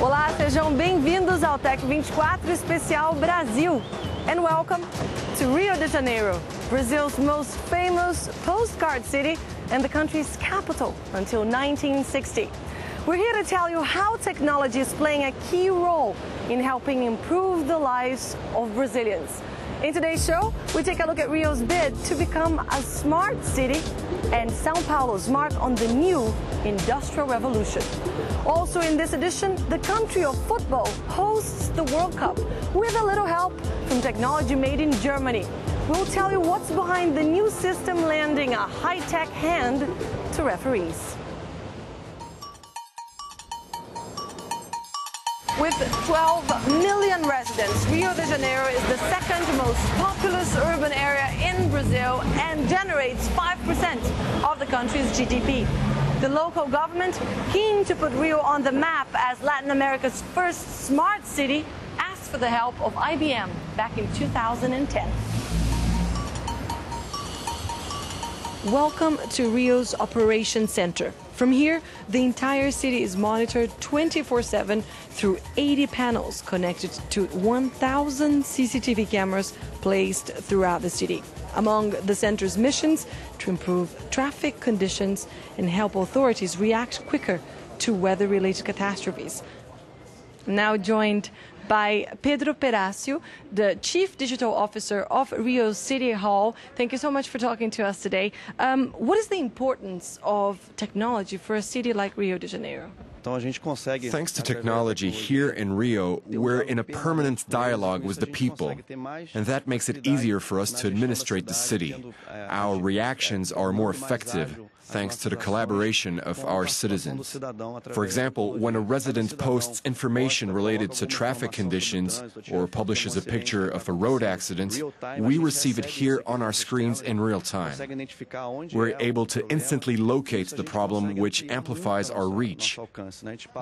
Olá, sejam bem-vindos ao Tech 24 Especial Brasil. And welcome to Rio de Janeiro, Brazil's most famous postcard city and the country's capital until 1960. We're here to tell you how technology is playing a key role in helping improve the lives of Brazilians. In today's show, we take a look at Rio's bid to become a smart city and Sao Paulo's mark on the new Industrial Revolution. Also in this edition, the country of football hosts the World Cup with a little help from technology made in Germany. We'll tell you what's behind the new system lending a high-tech hand to referees. With 12 million residents, Rio de Janeiro is the second most populous urban area in Brazil and generates 5% of the country's GDP. The local government, keen to put Rio on the map as Latin America's first smart city, asked for the help of IBM back in 2010. Welcome to Rio's Operations Center. From here, the entire city is monitored 24/7 through 80 panels connected to 1,000 CCTV cameras placed throughout the city. Among the center's missions, to improve traffic conditions and help authorities react quicker to weather-related catastrophes. Now joined by Pedro Peracio, the Chief Digital Officer of Rio City Hall. Thank you so much for talking to us today. What is the importance of technology for a city like Rio de Janeiro? Thanks to technology here in Rio, we're in a permanent dialogue with the people, and that makes it easier for us to administrate the city. Our reactions are more effective thanks to the collaboration of our citizens. For example, when a resident posts information related to traffic conditions or publishes a picture of a road accident, we receive it here on our screens in real time. We're able to instantly locate the problem, which amplifies our reach.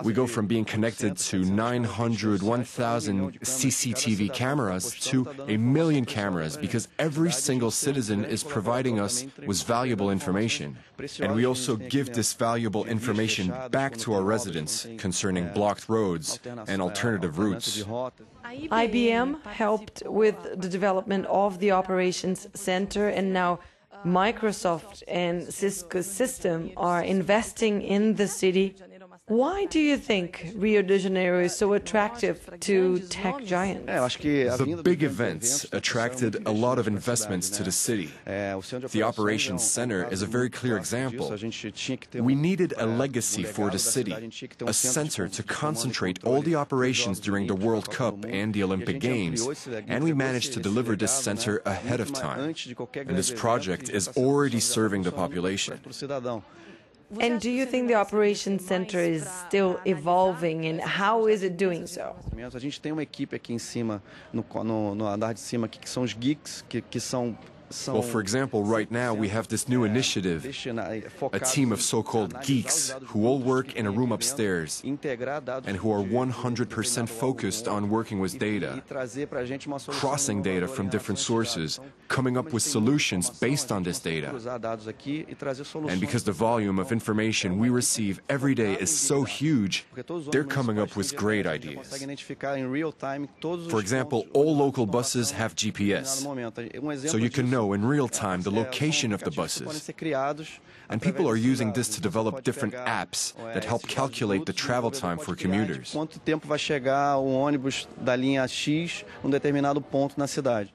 We go from being connected to 900, 1,000 CCTV cameras to 1 million cameras because every single citizen is providing us with valuable information. And we also give this valuable information back to our residents concerning blocked roads and alternative routes. IBM helped with the development of the Operations Center, and now Microsoft and Cisco's system are investing in the city. Why do you think Rio de Janeiro is so attractive to tech giants? The big events attracted a lot of investments to the city. The Operations Center is a very clear example. We needed a legacy for the city, a center to concentrate all the operations during the World Cup and the Olympic Games, and we managed to deliver this center ahead of time. And this project is already serving the population. And do you think the Operations Center is still evolving, and how is it doing so? A gente tem uma equipe aqui em cima, no andar de cima, que são os geeks, que são Well, for example, right now we have this new initiative, a team of so-called geeks who all work in a room upstairs and who are 100% focused on working with data, crossing data from different sources, coming up with solutions based on this data. And because the volume of information we receive every day is so huge, they're coming up with great ideas. For example, all local buses have GPS, so you can know in real time the location of the buses. And people are using this to develop different apps that help calculate the travel time for commuters. Quanto tempo vai chegar o ônibus da linha X num determinado ponto na cidade?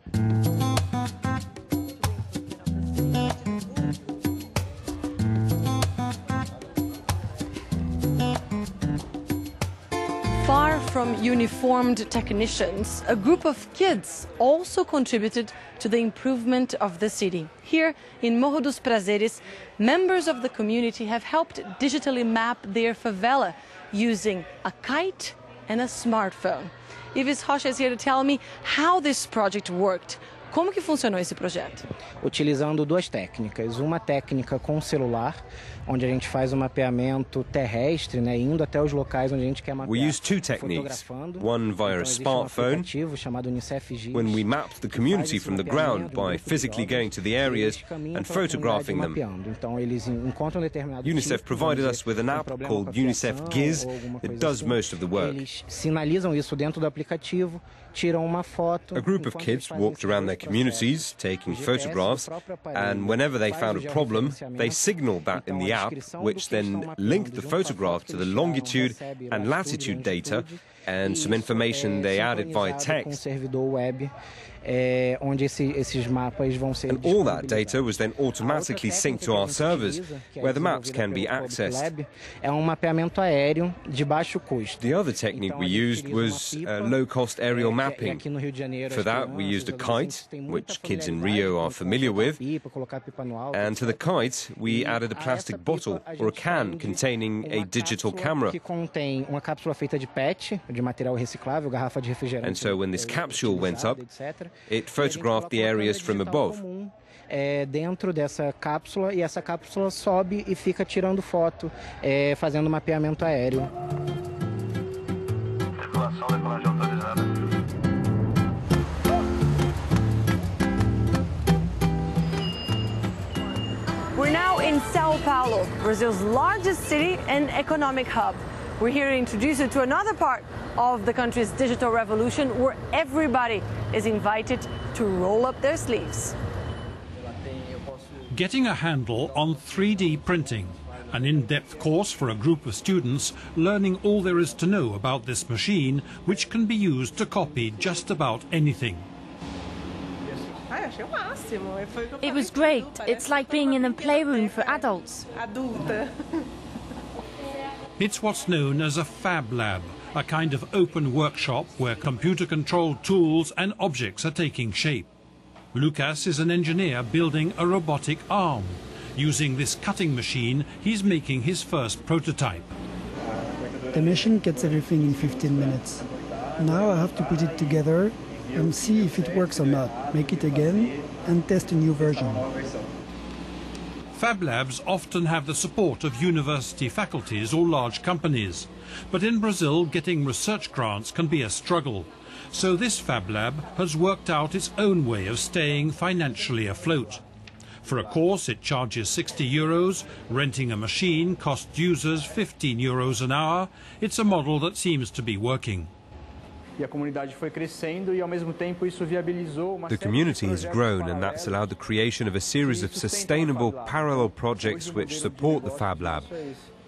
Far from uniformed technicians, a group of kids also contributed to the improvement of the city. Here in Morro dos Prazeres, members of the community have helped digitally map their favela using a kite and a smartphone. Ives Rocha is here to tell me how this project worked. Como que funcionou esse projeto? Utilizando duas técnicas. Uma técnica com celular, onde a gente faz o mapeamento terrestre, né, indo até os locais onde a gente quer mapear. We used two techniques. One via a smartphone, when we mapped the community from the ground by physically going to the areas and photographing them. UNICEF provided us with an app called UNICEF Giz. It does most of the work. Eles sinalizam isso dentro do aplicativo, tiram uma foto. A group of kids walked around their communities taking photographs, and whenever they found a problem, they signaled that in the app, which then linked the photograph to the longitude and latitude data and some information they added via text. Onde esses mapas vão ser. And all that data was then automatically synced to our servers, where the maps can be accessed. É mapeamento aéreo de baixo custo. The other technique we used was low-cost aerial mapping. For that, we used a kite, which kids in Rio are familiar with, and to the kite, we added a plastic bottle or a can containing a digital camera. Que contém uma cápsula feita de PET, de material reciclável, garrafa de refrigerante. And so when this capsule went up, it photographed the areas from above. Dentro dessa cápsula, e essa cápsula sobe e fica tirando foto, fazendo mapeamento aéreo. We're now in Sao Paulo, Brazil's largest city and economic hub. We're here to introduce you to another part of the country's digital revolution where everybody is invited to roll up their sleeves. Getting a handle on 3D printing, an in-depth course for a group of students learning all there is to know about this machine, which can be used to copy just about anything. It was great. It's like being in a playroom for adults. It's what's known as a Fab Lab, a kind of open workshop where computer-controlled tools and objects are taking shape. Lucas is an engineer building a robotic arm. Using this cutting machine, he's making his first prototype. The machine gets everything in 15 minutes. Now I have to put it together and see if it works or not, make it again and test a new version. Fab Labs often have the support of university faculties or large companies. But in Brazil, getting research grants can be a struggle. So this Fab Lab has worked out its own way of staying financially afloat. For a course, it charges 60 euros. Renting a machine costs users 15 euros an hour. It's a model that seems to be working. The community has grown, and that's allowed the creation of a series of sustainable parallel projects which support the Fab Lab.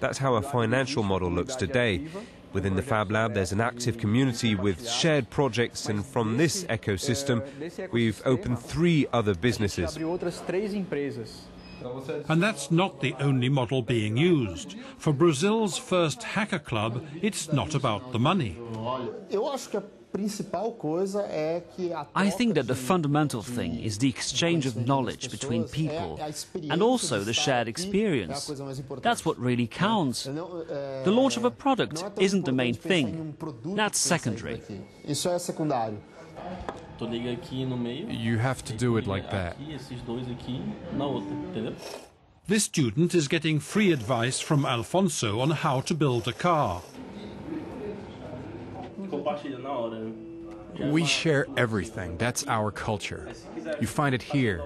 That's how a financial model looks today. Within the Fab Lab, there's an active community with shared projects, and from this ecosystem, we've opened 3 other businesses. And that's not the only model being used. For Brazil's first hacker club, it's not about the money. I think that the fundamental thing is the exchange of knowledge between people and also the shared experience. That's what really counts. The launch of a product isn't the main thing. That's secondary. You have to do it like that. This student is getting free advice from Alfonso on how to build a car. We share everything. That's our culture. You find it here.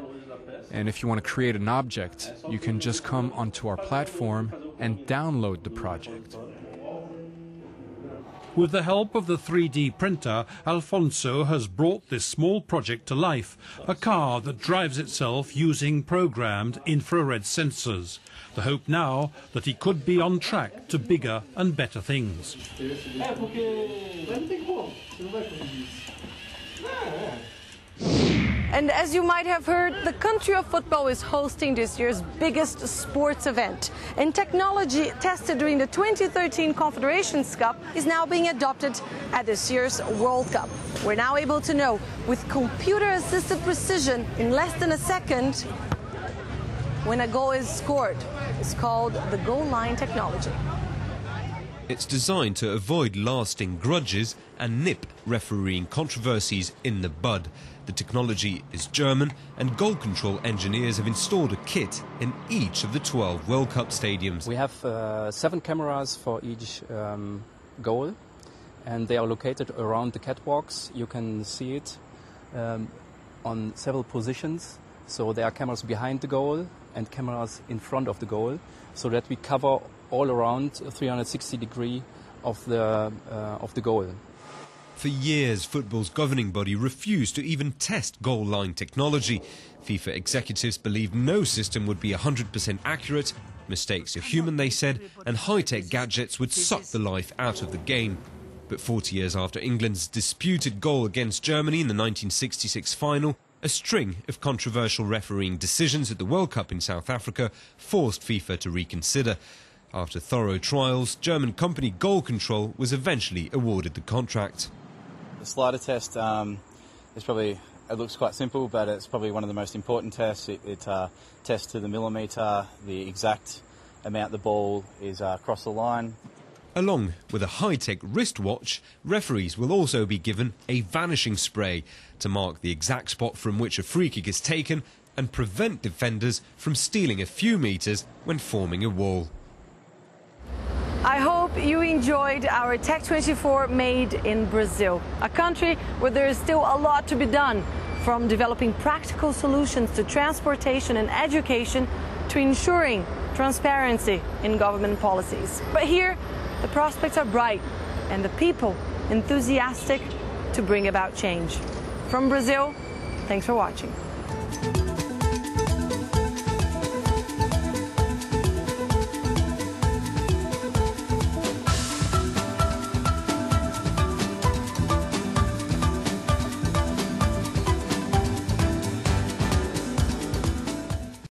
And if you want to create an object, you can just come onto our platform and download the project. With the help of the 3D printer, Alfonso has brought this small project to life, a car that drives itself using programmed infrared sensors. The hope now that he could be on track to bigger and better things. And as you might have heard, the country of football is hosting this year's biggest sports event. And technology tested during the 2013 Confederations Cup is now being adopted at this year's World Cup. We're now able to know, with computer-assisted precision, in less than a second, when a goal is scored. It's called the goal line technology. It's designed to avoid lasting grudges and nip refereeing controversies in the bud. The technology is German, and goal control engineers have installed a kit in each of the 12 World Cup stadiums. We have 7 cameras for each goal, and they are located around the catwalks. You can see it on several positions. So there are cameras behind the goal and cameras in front of the goal, so that we cover all around 360 degrees of the goal. For years, football's governing body refused to even test goal line technology. FIFA executives believed no system would be 100% accurate. Mistakes are human, they said, and high-tech gadgets would suck the life out of the game. But 40 years after England's disputed goal against Germany in the 1966 final, a string of controversial refereeing decisions at the World Cup in South Africa forced FIFA to reconsider. After thorough trials, German company Goal Control was eventually awarded the contract. The slider test is probably, it looks quite simple, but it's probably one of the most important tests. It tests to the millimetre the exact amount the ball is across the line. Along with a high-tech wristwatch, referees will also be given a vanishing spray to mark the exact spot from which a free kick is taken and prevent defenders from stealing a few metres when forming a wall. I hope you enjoyed our Tech 24 made in Brazil, a country where there is still a lot to be done, from developing practical solutions to transportation and education to ensuring transparency in government policies. But here, the prospects are bright and the people enthusiastic to bring about change. From Brazil, thanks for watching.